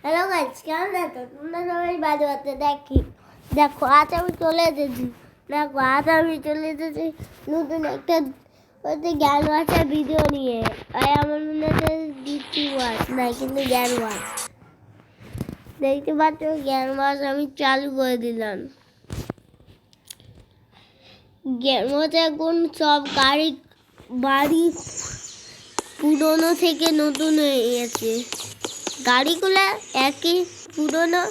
Hello guys, কেমন আছো তোমরা সবাই? বাজে বাজে দেখো আজ আমি চলে এসেছি। দেখো আজ আমি চলে এসেছি নতুন একটা জ্ঞান ওয়াচের ভিডিও নিয়ে। আর আমার মনে হচ্ছে দিচ্ছি ওয়াচ না, কিন্তু জ্ঞান ওয়াচ দেখতে পাচ্ছ। জ্ঞান ওয়াচ আমি চালু করে দিলাম। জ্ঞান ওয়াচ এখন সব বাড়ি পুরনো থেকে নতুন হয়ে গেছে। গাড়িগুলো একই পুরনো,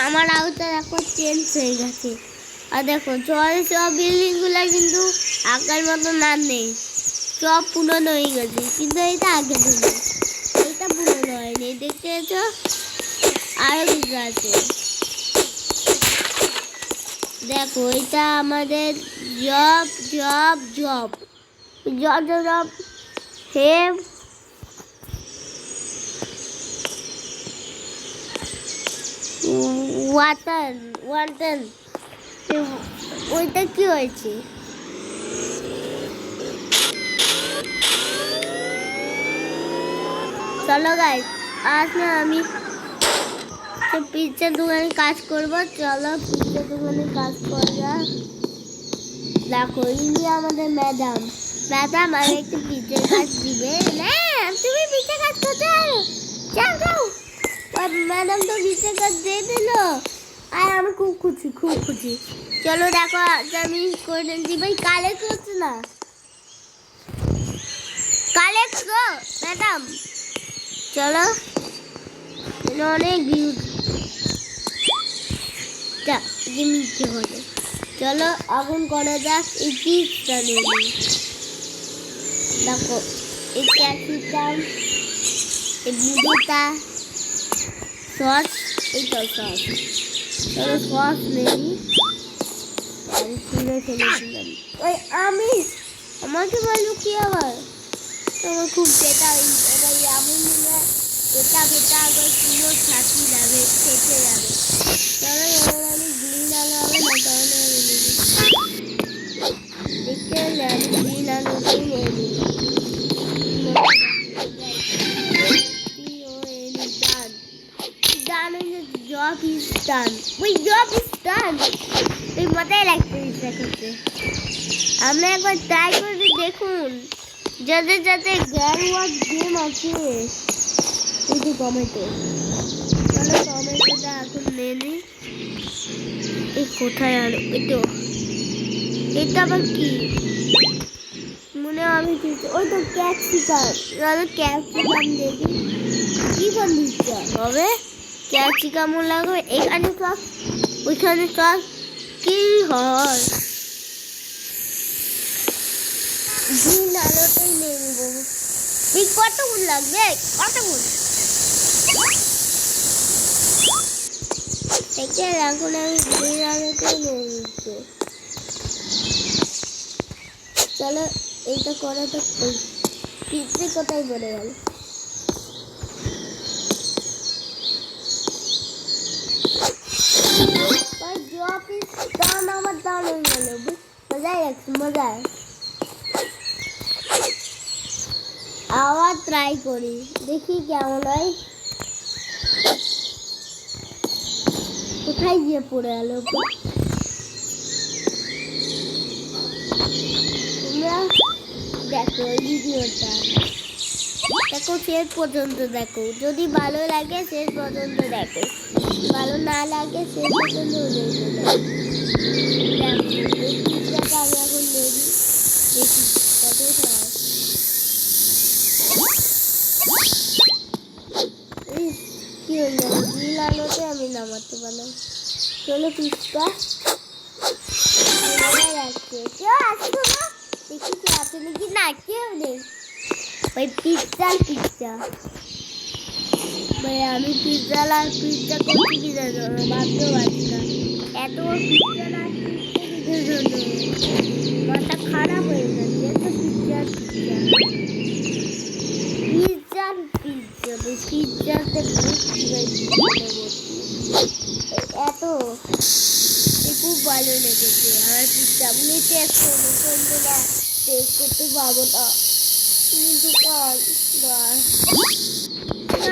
আমার আওতা এখন চেঞ্জ হয়ে গেছে। আর দেখো সব বিল্ডিংগুলো কিন্তু আগের মতো না নেই, সব পুরনো হয়ে গেছে। কিন্তু এটা আগে ছিল, এটা পুরনো হয়নি। দেখতে পাচ্ছ আরো কিছু আছে। দেখো এটা আমাদের job job job job job have water ওইটা কি হয়েছে? চলো গাইস, আজ না আমি পিজ্জার দোকানে কাজ করবো। চলো পিজ্জার দোকানে কাজ করা। দেখো ইনি আমাদের ম্যাডাম আর একটু পিজ্জার কাজ দিবে না। তুমি পিজ্জার কাজ করতে পারো, যাও যাও। ম্যাডাম তো পিজ্জার কাজ দিয়ে দিল, আর আমি খুব খুশি। চলো দেখো আমি করে দিই। কালেক্ট করছে না, কালেক্ট গো ম্যাডাম। চলো অনেক ভিউজ মিথ্যে হবে। চলো এখন করা যাক এই পিসটা নিয়ে। দেখো এই ক্যাপসিকাম, এই বুড়োটা সস, এই তো সস। চলো সস নেই, তুলে ফেলেছিলাম। ওই আমি আমাকে বললো কি আবার? আমার খুব পেটা এবার এমন মনে এটা পেটা আবার পুরো ছাতি যাবে, ফেটে যাবে। চলো এবার আমি গ্রিন আলু হবে না, তাহলে দেখতে হলে আমি গ্রিন আলুটাই নিয়ে নিই। Job is done. Wait, job is done. এই মজাই লাগতে ইচ্ছা করছে। আমরা একবার ট্রাই করে দেখুন। যাদের জ্ঞান ওয়াচ গেম আছে, এই যে টমেটো। চলো টমেটোটা এখন নিয়ে নিই। এই কোথায় আলো? এটা আবার কি মনে হয়? আমি ওই তো ক্যাপসিকাম। ক্যাপসিকাম দেখি কি বন্ধুটা হবে। ক্যাপসিকামও লাগবে, এখানে সব ওইখানে সব কি হয়? গ্রিন আলোটাই নিয়ে নেবো। এই কতগুলো লাগবে? কতগুলো দেখে এখন আমি গ্রিন আলোটাই নিয়ে নিচ্ছি। চলো এইটা করা তো পিঁপড়ে কোথায় পড়ে গেল? আমার দান হয়ে গেল। মজাই লাগছে, মজায়। আবার ট্রাই করি, দেখি কেমন হয়। কোথায় গিয়ে পড়ে গেল? তোমরা দেখো ভিডিওটা, দেখো শেষ পর্যন্ত দেখো। যদি ভালো লাগে শেষ পর্যন্ত দেখো, ভালো না লাগে শেষ পর্যন্ত দেখো। দেখো এই পিজ্জাটা আমি এখন নেবি, দেখি কত খায়। কি হলো? নীল আলোতে আমি নামাতে পারলাম। চলো পিজ্জা যাচ্ছে। কেউ আসছো না? দেখি কি আছে নাকি। না, কেউ নেই। ওই পিজ্জা আমি পিজ্জা করতে কি জানো? ভাবতেও পারছি না এত পিজ্জা জন্য মাথা খারাপ হয়ে গেছে। এত পিজ্জাতে এত খুব ভালো লেগেছে আমার পিজ্জা। আমি টেস্ট করতে পারবো না, কিন্তু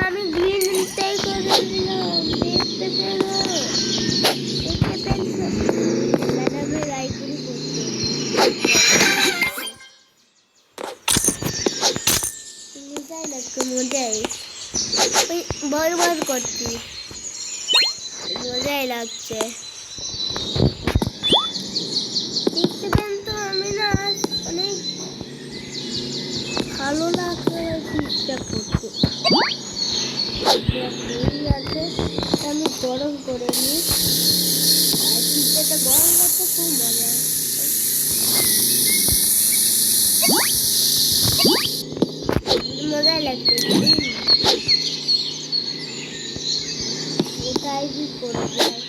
আমি গ্রিনটাই করে দিলাম। বরবাদ করছি, মজাই লাগছে। দেখতে পেন তো আমি না অনেক ভালো লাগছে পিসটা করতে। আছে আমি গরম করে নিই, আর পিসটা গরম করতে খুব মজা হয়। মজাই লাগছে। ওটাই কি করে যায়,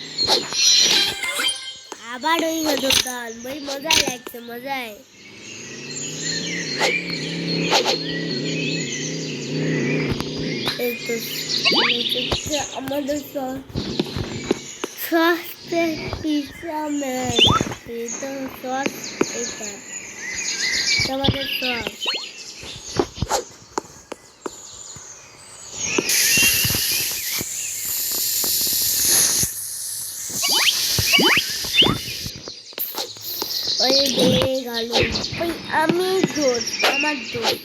আবার ওই হলো গান, ভাই মজাই লাগছে, মজাই। এই তো আমাদের সস্তে পিৎজা ম্যান, এই তো সস, এটা আমাদের সস। ওই বেড়ে গেল, ওই আমি দোষ, আমার দোষ।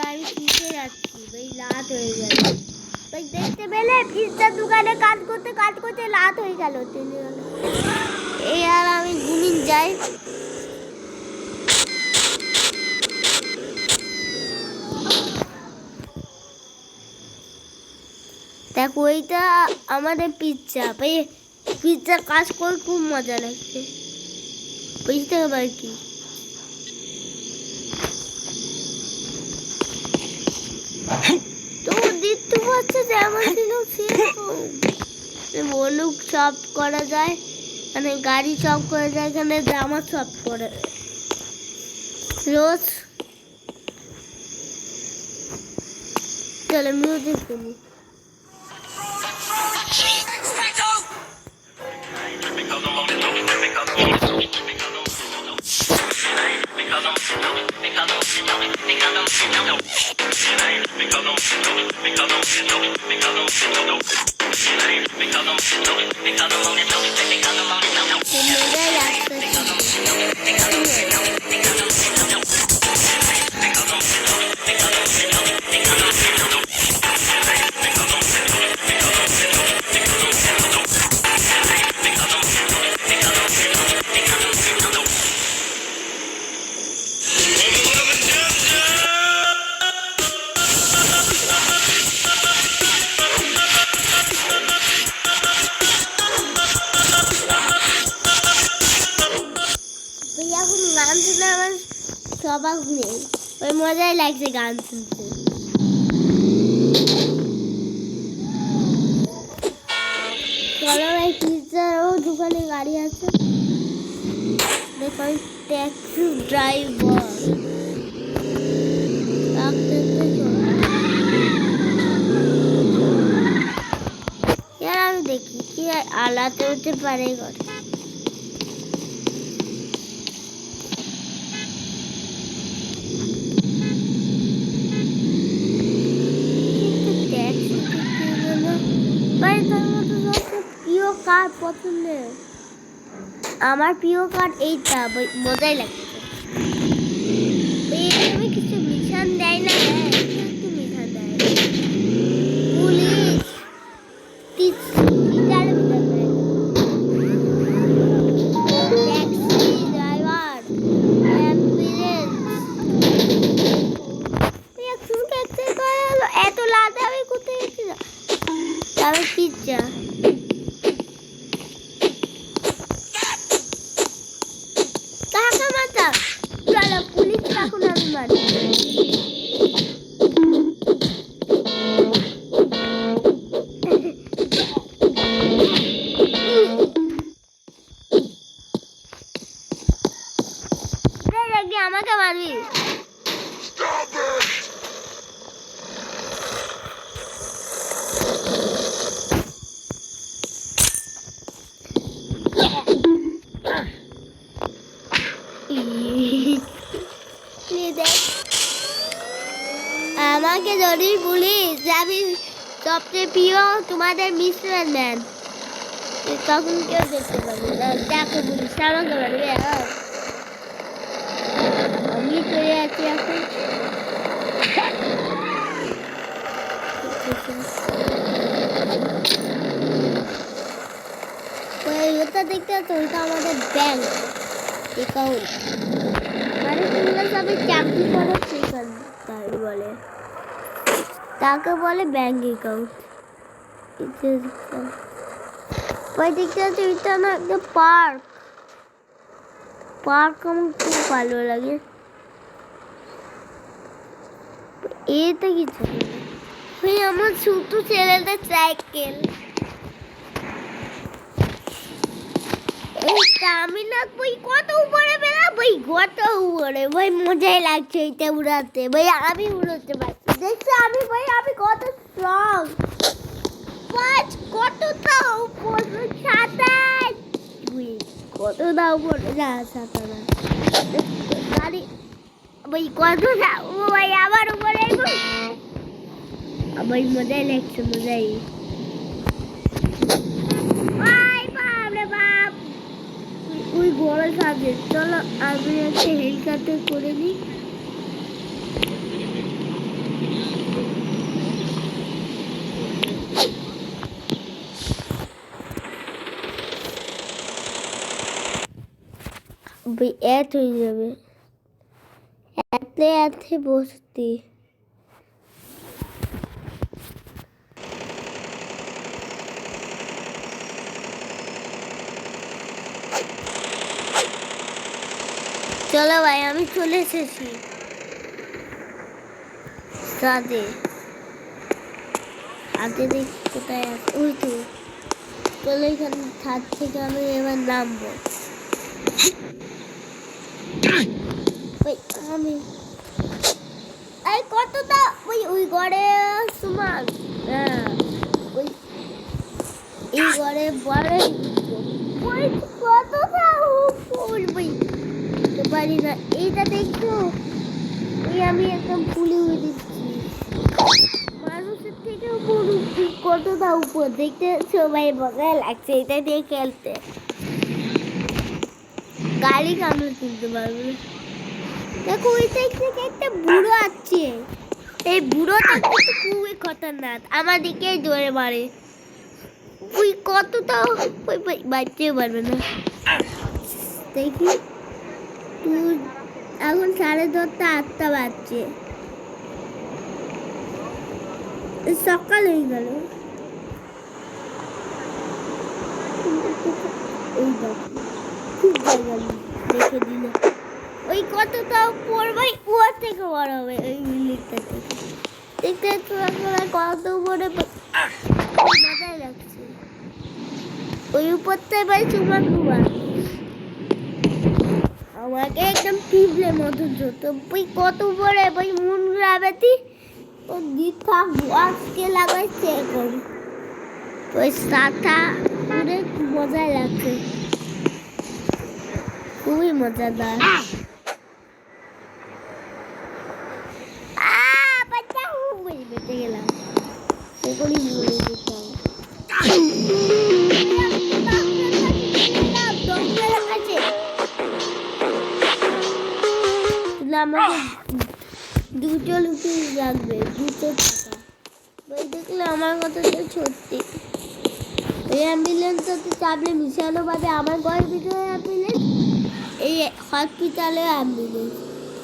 আমি পিছিয়ে যাচ্ছি, ভাই রাত হয়ে গেল। ভাই দেখতে পেলে পিৎজার দোকানে কাজ করতে রাত হয়ে গেল। এই আর আমি ঘুমিয়ে যাই। দেখো ওইটা আমাদের পিৎজা, ভাই পিৎজা কাজ করে খুব মজা লাগছে, বুঝতে পার কি। তো দেখতে পাচ্ছে যে আমার ছিল বলুক চপ করা যায়, মানে গাড়ি চপ করা যায়, এখানে জামা চপ করে রোজ। চলো মিউজিক শুনি। এখন গান শুনে আমার সবাক নেই, ওই মজাই লাগছে গান শুনতে। চলো ভাই পিৎজারও দোকানে গাড়ি আছে, দেখো ট্যাক্সি ড্রাইভার আমি দেখি কি আলাতে হতে পারে ঘরে। প্রিয় কার পছন্দের, আমার প্রিয় কার এইটা, মজাই লাগছে। আমি কিছু মিশন দেয় না, একটু মিশন দেয় পুলিশ, ট্যাক্সি ড্রাইভার, এত রাতে আমি কোথায় গেছি, আমি পিৎজা। কাকা মাতা চলো পুলিশ এখন আমি মারি। আমাকে মারবি? আমাকে যদি বলিস যে আমি সবচেয়ে প্রিয় তোমাদের মিস্টার ম্যান, তখন কেউ দেখতে পাবে না। দেখো বলিস আমাকে মারবে, আমি চলে আছি এখন। লাগতেছে। ওটা দেখতে তো ওটা আমাদের ব্যাংক অ্যাকাউন্ট, মানে তোমরা সবাই চাকরি করো সেখান তাই বলে, তাকে বলে ব্যাংক অ্যাকাউন্ট। ওই দেখতে হচ্ছে এটা না একটা পার্ক, পার্ক আমার খুব ভালো লাগে। এটা কিছু ভাই আমার ছোট ছেলেটা সাইকেল, আমি না ভাই কত উপরে বেড়া ভাই, কত উপরে ভাই, মজাই লাগছে এটা উড়াতে ভাই, আমি উড়াতে পারছি দেখছো আমি ভাই, আমি কত স্ট্রং, কতটা উপরে, 27 কতটা উপরে যা 27 গাড়ি ভাই, কত ও ভাই আবার উপরে ভাই, মজাই লাগছে মজাই। ওই বড় সাবজেক্ট, চলো আমি একটা হেলিকপ্টার করে নিই। এত হয়ে যাবে, এতে বসতি। চলো ভাই আমি চলে এসেছি সাথে, আগে দেখি কোথায় আছে, ওই তো চলো এখানে ছাদ থেকে আমি এবার নামবো। আমি এই কতটা ওই ঘরে সুমান, হ্যাঁ ওই এই ঘরে বড় ওই কতটা ফুল ভাই পারি না, এইটা দেখছো এই আমি একদম ফুলে উড়ে দিচ্ছি, মানুষের থেকেও কতটা উপর দেখতে সবাই মজা লাগছে এটা দিয়ে খেলতে, গাড়ি কামড়ে তুলতে পারবে। দেখো ওই সাইড থেকে একটা বুড়ো আছে, এই বুড়োটা কিন্তু খুবই খতরনাক, আমার দিকেই জোরে মারে, ওই কতটা ওই বাঁচতেও পারবে না। দেখি তুই এখন 10:30 8টা বাজছে, সকাল হয়ে গেল। এই দেখো খুব জায়গা দেখে দিল, ওই কতটা পড়বে ওর থেকে বড় হবে ওই বিল্ডিংটা থেকে, দেখতে কত উপরে মজাই লাগছে, ওই উপরটাই ভাই তোমার ঘুমান আমাকে একদম টিপলে মতো যত বই কত উপরে বই মন রাবেতি ও দিথা আজকে লাগাইছে এখন ওই সাথা পুরে মজাই লাগছে, খুবই মজাদার। বাচ্চা বেঁচে গেলাম, এখনই মরে যেতাম। আমাকে দুটো লুকিয়ে রাখবে, দুটো টাকা ওই দেখলে আমার কথা তো সত্যি। এই অ্যাম্বুলেন্সটাতে চাপলে মিশানো পাবে আমার ঘরের ভিতরে অ্যাম্বুলেন্স, এই হসপিটালে অ্যাম্বুলেন্স,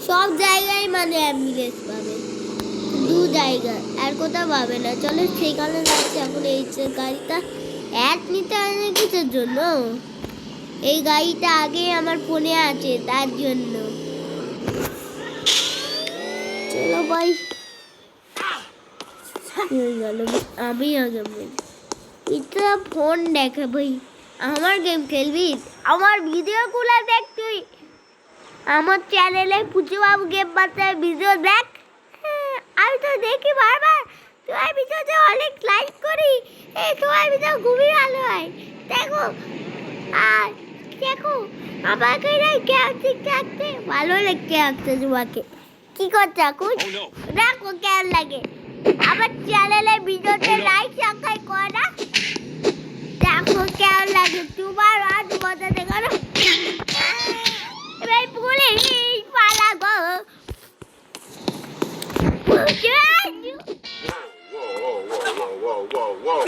সব জায়গায় মানে অ্যাম্বুলেন্স পাবে, দু জায়গায় আর কোথাও পাবে না। চলো সেখানে যাচ্ছে এখন, এই গাড়িটা এক নিতে হয় না কিছুর জন্য, এই গাড়িটা আগে আমার ফোনে আছে তার জন্য। চলো ভাই গেল, আমি আগে এটা ফোন দেখে ভাই, আমার গেম খেলবি, আমার ভিডিওগুলো দেখ, তুই আমার চ্যানেলে পুচুবাবু গেম বাচ্চার ভিডিও দেখ, আমি তো দেখি বারবার, তোমার ভিডিওতে অনেক লাইক করি, এই তোমার ভিডিও খুবই ভালো হয় দেখো, আর দেখো আমাকে কেমন থাকতে ভালো লাগতে আসছে তোমাকে, কি করছো এখন দেখো কেমন লাগে, আমার চ্যানেলে ভিডিওতে লাইক সাবস্ক্রাইব করো, দেখো কেমন লাগে তোমার, আজ মজা দেখো না এবার বলে পালা গো।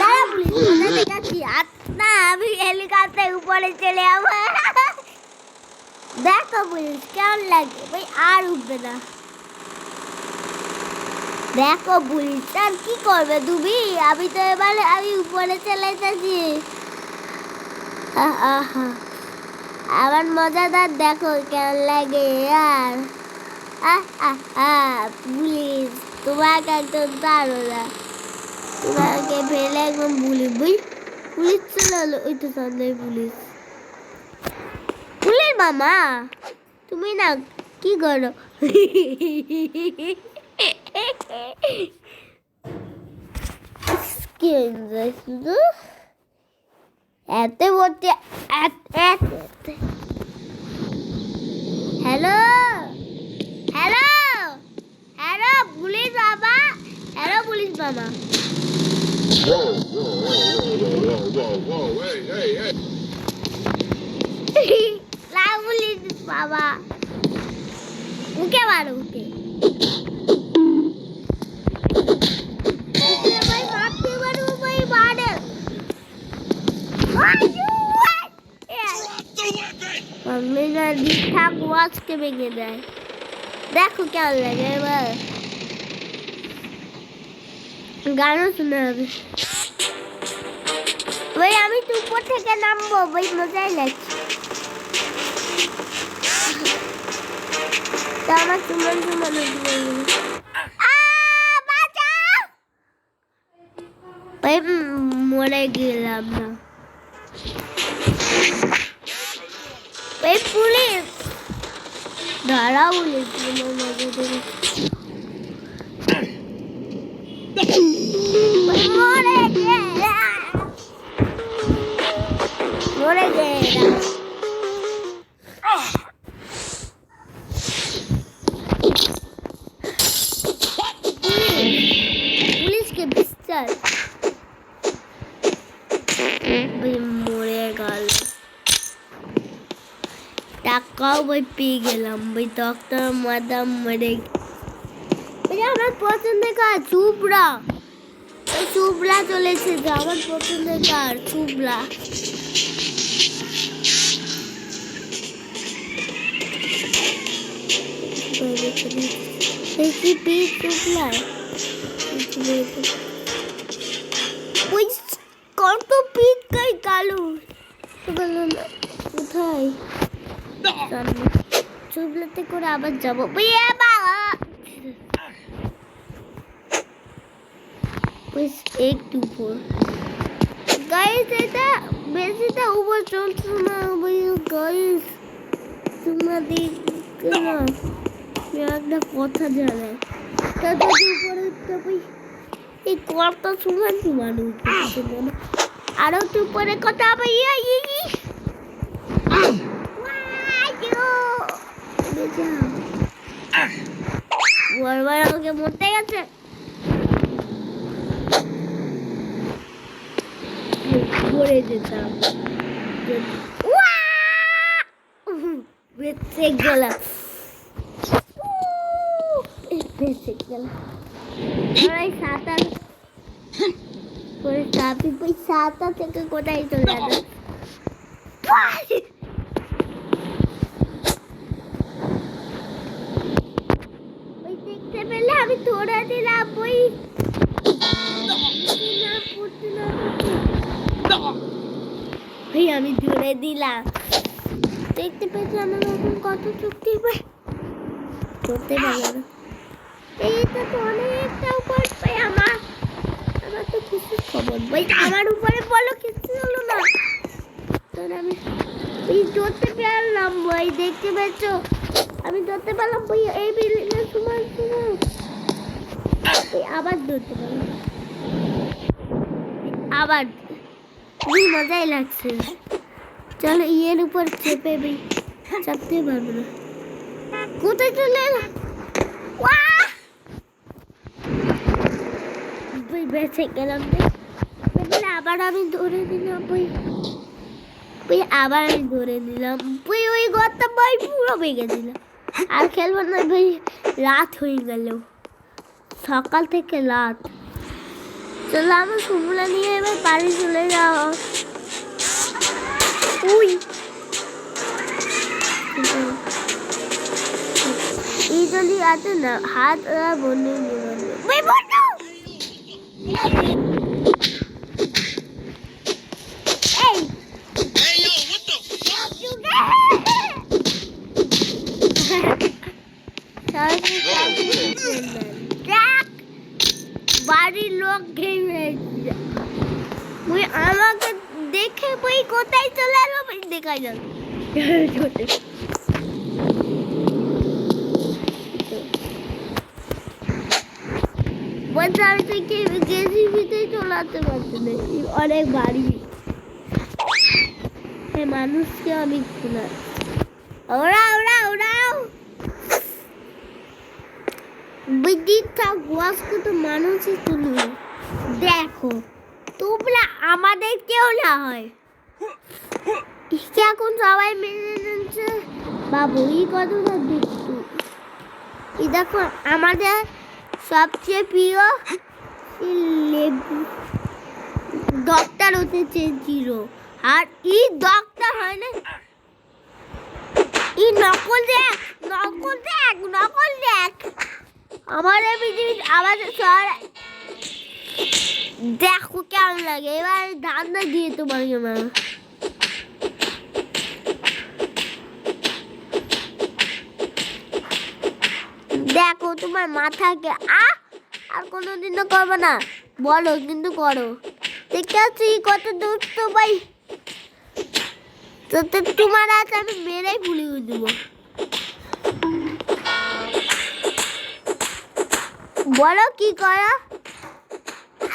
দাঁড়া পুলিশ মজা দেখাচ্ছি না আমি হেলিকপ্টার উপরে চলে যাবো দেখো পুলিশ কেমন লাগে ভাই আর উঠবে না দেখো পুলিশ আর কি করবে তুমি আমি তো এবার আমি উপরে চলে যাচ্ছি আমার মজাদার দেখো কেমন লাগে আর পুলিশ তোমাকে একদম দাঁড়ো না তোমাকে ফেলে একদম পুলিশ চলে হলো ওই তো সামনে পুলিশ পুলিশ মামা তুমি না কি করো শুধু এত বলতে হ্যালো হ্যালো হ্যালো পুলিশ বাবা হ্যালো পুলিশ বাবা পুলিশ বাবা উকে মারো উকে ওয়াচকে ভেঙে দেয় দেখো কেমন লাগে এবার গানও শুনে হবে ভাই আমি তো উপর থেকে নামবো ভাই মজাই লাগছে তা আমার চুমন ভাই মরে গেলাম না ভাই পুলিশ ধরা পুলিশ মরে গেলাম পুলিশকে বিশ্বাস মরে গেল টাকাও বই পেয়ে গেলাম বই ডক্টর মাদাম মরে আমার পছন্দের কার চুবড়া চলেছে যে আমার পছন্দের কার চুবড়া কত পিক কাই কালো কোথায় চুবলাতে করে আবার যাবো একটু উপর গাইস এটা বেশিটা উপর চলছে না গাইস তোমাদের একটা কথা জানাই তা যদি উপরে উঠতে এই কত সময় মানুষ আরো একটু উপরে কথা হবে বারবার আমাকে মরতে গেছে পড়ে যেতাম বেঁচে গেলাম সাঁতার করে সাঁতার থেকে কোথায় চলে যাবে দেখতে পেলে আমি ধরে দিলাম বই আমি ধরে দিলাম দেখতে পেয়েছি আমার এখন কত চুক্তি করতে পারলাম এইটা তো অনেকটা উপর পাই আমার তো কিছু খবর ভাই আমার উপরে বলো কিছু হলো না তোর আমি ধরতে পারলাম ভাই দেখতে পেয়েছ আমি ধরতে পারলাম ভাই এই বিল্ডিং এর সময় আবার ধরতে পারলাম আবার খুবই মজাই লাগছে চলো ইয়ের উপর চেপে চাপতে পারবো না কোথায় চলে এলাম বেঁচে গেলাম আবার আমি ধরে দিলাম আবার আমি ধরে নিলাম ওই ঘরটা ভাই পুরো ভেঙে দিলাম আর খেলবো না ভাই রাত হয়ে গেল সকাল থেকে রাত চলো আমার সুমলা নিয়ে এবার বাড়ি চলে যাও। উই এই যদি আছে না হাত বন্ধু বাড়ির লোক আমাকে দেখে বই কোথায় চলে এলো দেখা যান বলছে আমি থেকে জেসিবিতে চলাতে পারছি না অনেক বাড়ি মানুষকে অনেক শোনা ওরাও বিদ্যুৎটা গোয়াসকে তো মানুষই তুলি দেখো তোমরা আমাদের কেউ না হয় এখন সবাই মেনে নিচ্ছে বাবু এই কথাটা দেখতো এই দেখো আমাদের সবচেয়ে প্রিয় ডক্টর হতে চেয়েছিল আর এই ডক্টর হয় না এই নকল দেখ আমাদের পৃথিবী আমাদের শহর দেখো কেমন লাগে এবার ধান্দা দিয়ে তোমাকে মা দেখো তোমার মাথাকে আর কোনোদিনও করবো না বলো কিন্তু করো দেখতে পাচ্ছি কত দুষ্ট ভাই তো তোমার আছে আমি মেরেই ভুলিয়ে দেবো বলো কি করো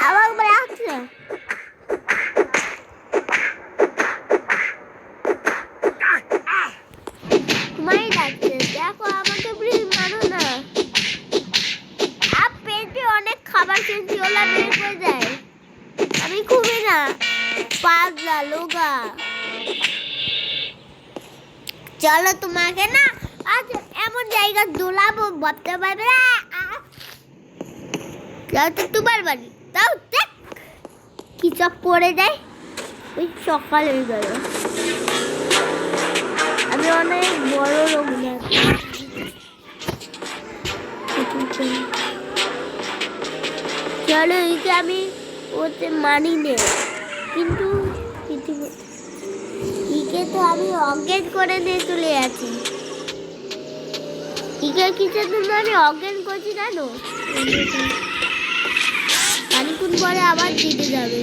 আবার রাখছে তোমারই ডাকছে দেখো আমাকে প্লিজ মারো না পেটে অনেক খাবার খেয়েছি ওলা বের করে যায় আমি খুবই না পাগলা লোগা চলো তোমাকে না আজ এমন জায়গা দোলাবো ভাবতে পারবে যাও তো তোমার বাড়ি তাও দেখ কি সব পড়ে যায় ওই সকাল হয়ে গেল আমি অনেক বড় লোক না চলো একে আমি ওতে মানি নে কিন্তু একে তো আমি অজ্ঞান করে নিয়ে চলে যাচ্ছি একে কিসের জন্য আমি অজ্ঞান করছি জানো খানিক্ষণ পরে আবার দিতে যাবে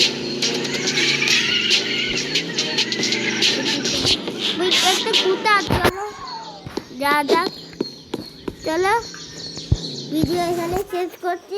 একটা কুতা চলো যা যাক চলো ভিডিও এখানে শেষ করছি